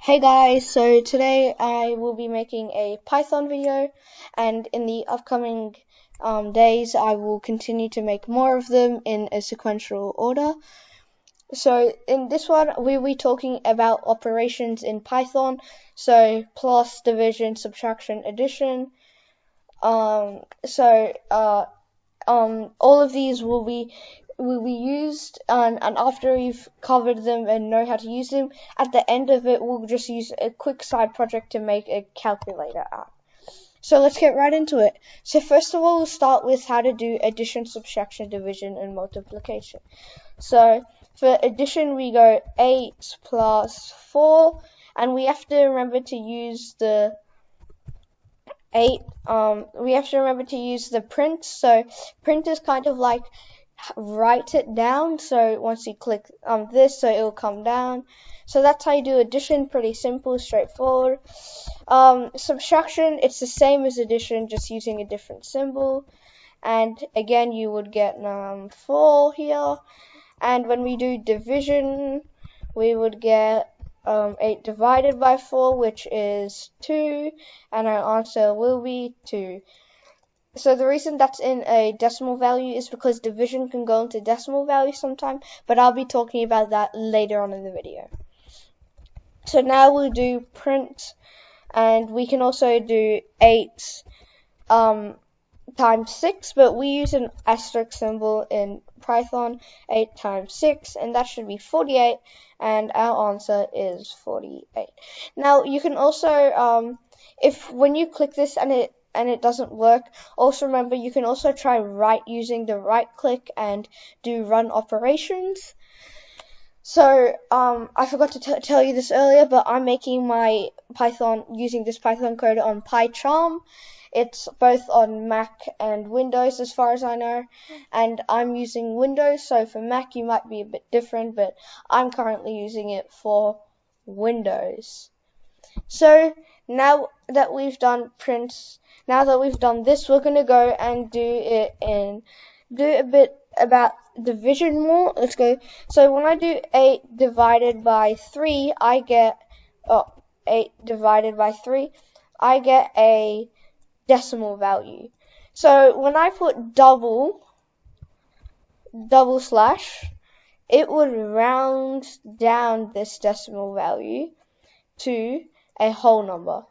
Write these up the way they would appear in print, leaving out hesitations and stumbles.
Hey guys, so today I will be making a Python video, and in the upcoming days I will continue to make more of them in a sequential order. So in this one we will be talking about operations in Python, so plus, division, subtraction, addition. All of these will be used, and after we've covered them and know how to use them, at the end of it we'll just use a quick side project to make a calculator app. So let's get right into it. So first of all, we'll start with how to do addition, subtraction, division, and multiplication. So for addition we go 8 plus 4, and we have to remember to use the 8 we have to remember to use the print. So print is kind of like write it down, so once you click this, so it will come down. So that's how you do addition. Pretty simple, straightforward. Subtraction, it's the same as addition, just using a different symbol, and again you would get 4 here. And when we do division, we would get 8 divided by 4, which is 2, and our answer will be 2. So the reason that's in a decimal value is because division can go into decimal value sometime, but I'll be talking about that later on in the video. So now we'll do print, and we can also do 8 times 6, but we use an asterisk symbol in Python. 8 times 6, and that should be 48, and our answer is 48. Now you can also, when you click this and it doesn't work, also remember you can also try using the right click and do run operations. So I forgot to tell you this earlier, but I'm making my Python using this Python code on PyCharm. It's both on Mac and Windows as far as I know, and I'm using Windows, so for Mac you might be a bit different, but I'm currently using it for Windows. So now that we've done prints, now that we've done this, we're going to go and do a bit about division more. Let's go. So when I do 8 divided by 3, I get 8 divided by 3, I get a decimal value. So when I put double slash, it would round down this decimal value to a whole number.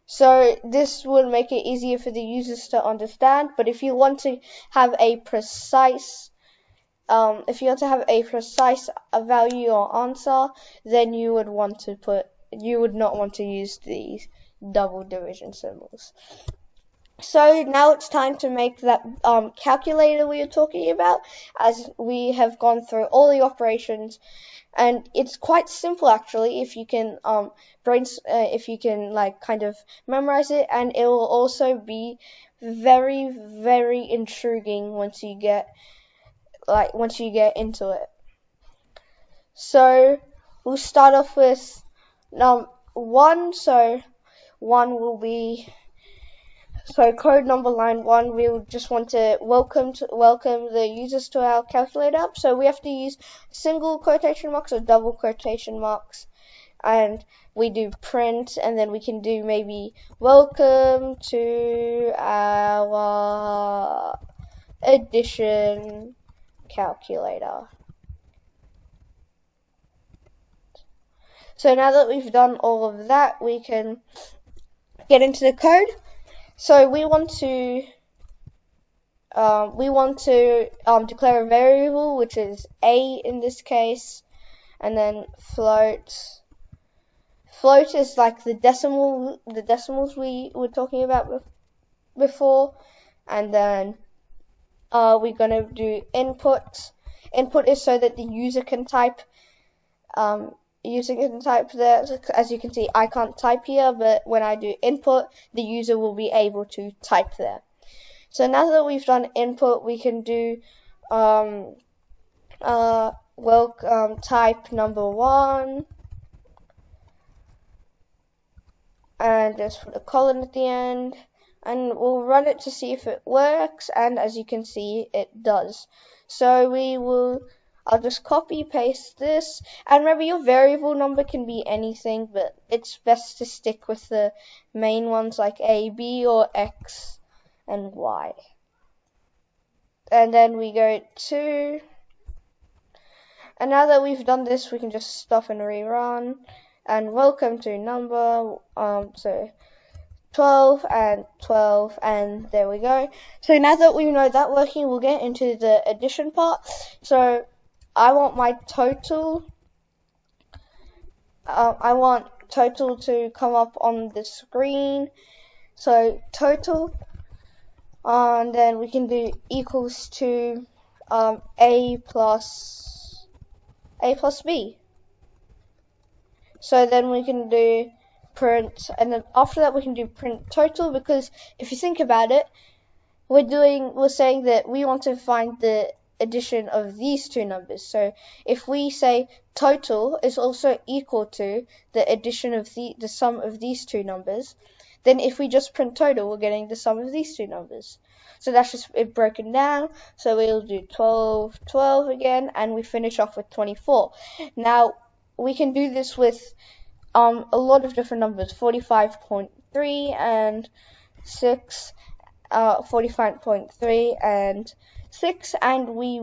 So this will make it easier for the users to understand, but if you want to have a precise value or answer, then you would not want to use these double division symbols. So now it's time to make that calculator we were talking about, as we have gone through all the operations, and it's quite simple actually if you can kind of memorize it, and it will also be very, very intriguing once you get into it. So we'll start off with 1. So 1 will be, so code number line 1, we just want to welcome the users to our calculator app. So we have to use single quotation marks or double quotation marks, and we do print, and then we can do maybe welcome to our addition calculator. So now that we've done all of that, we can get into the code. So we want to declare a variable, which is a in this case, and then float. Float is like the decimals we were talking about before, and then we're gonna do input. Input is so that the user can type. There. As you can see, I can't type here, but when I do input, the user will be able to type there. So now that we've done input, we can do type number 1, and just put a colon at the end, and we'll run it to see if it works, and as you can see, it does. So we will I'll just copy paste this, and remember your variable number can be anything, but it's best to stick with the main ones like a, b, or x and y. And then we go to, and now that we've done this, we can just stop and rerun. And welcome to number, so 12 and 12, and there we go. So now that we know that working, we'll get into the addition part. So I want my total, to come up on the screen. So total, and then we can do equals to a plus b. So then we can do print, and then after that we can do print total, because if you think about it, we're saying that we want to find the addition of these two numbers. So if we say total is also equal to the addition of the sum of these two numbers, then if we just print total, we're getting the sum of these two numbers. So that's just it broken down. So we'll do 12, 12 again, and we finish off with 24. Now we can do this with a lot of different numbers, 45.3 and 6, 45.3 and 6, and we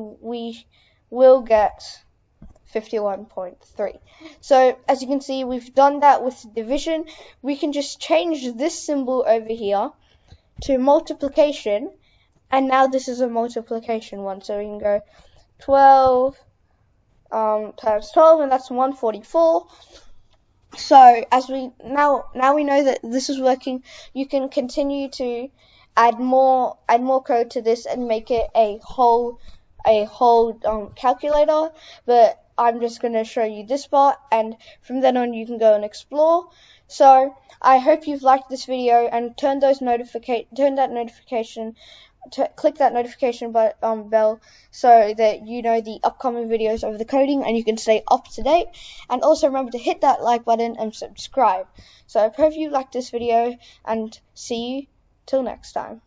will get 51.3. So as you can see, we've done that with division. We can just change this symbol over here to multiplication, and now this is a multiplication one. So we can go 12 times 12, and that's 144. So as we now we know that this is working, you can continue to add more code to this and make it a whole calculator. But I'm just going to show you this part, and from then on you can go and explore. So I hope you've liked this video, and click that notification bell so that you know the upcoming videos of the coding and you can stay up to date. And also remember to hit that like button and subscribe. So I hope you liked this video, and see you till next time.